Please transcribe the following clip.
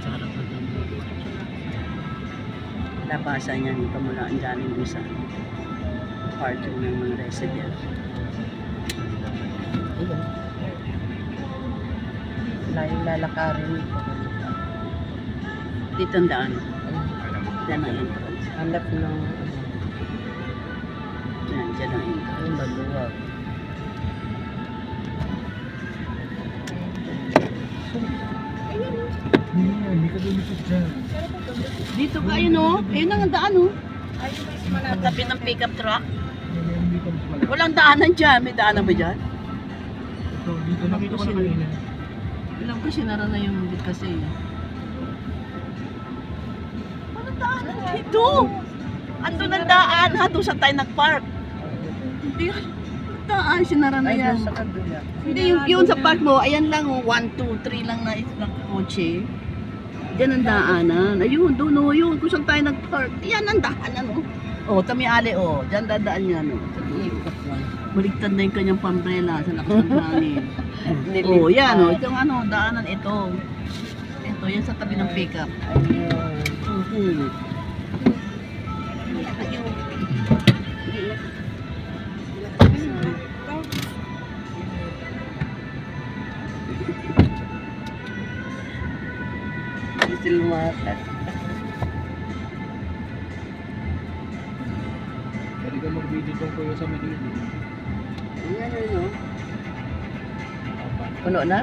sa harapan ng labasan niya ng pamulaan galing doon sa parking ng mga resident. Ayan. Layong lalakarin ito. Dito ang daan. Diyan ang entrance. Hanap ng Diyan ang entrance. ay maluwag. Hindi ka lumipit dyan. Dito ka, ayun o. Ayun ang daan o. Tabi ng pickup truck. Hindi ka mas malapit. Walang daanan dyan. May daanan ba dyan? Ito, dito nakita ko na kanina. Alam ko sinara na yung bit kasi. Walang daanan dito. Andun ang daan ha. Doon sa tayo nag-park. Hindi daan. Sinara na Ay, yan. doon sa kabila. Hindi yung sa park mo. Ayan lang o. 1, 2, 3 lang na isang kotse. Diyan ang daanan. Ayun, doon o. Yun. Kung saan tayo nag-park. Yan ang daanan o. O, tami-ali o. Diyan dadaan yan o. Iikot lang. Baligtad na yung kanyang pambrela sa lakas ng hangin. Oh, yan oh. Itong ano, daanan ito. Ito, yan sa tabi ng pickup. Ayun. Silmatas. Pwede ka mag-video tungkol sa Manila. Ayan, ano? Puno na?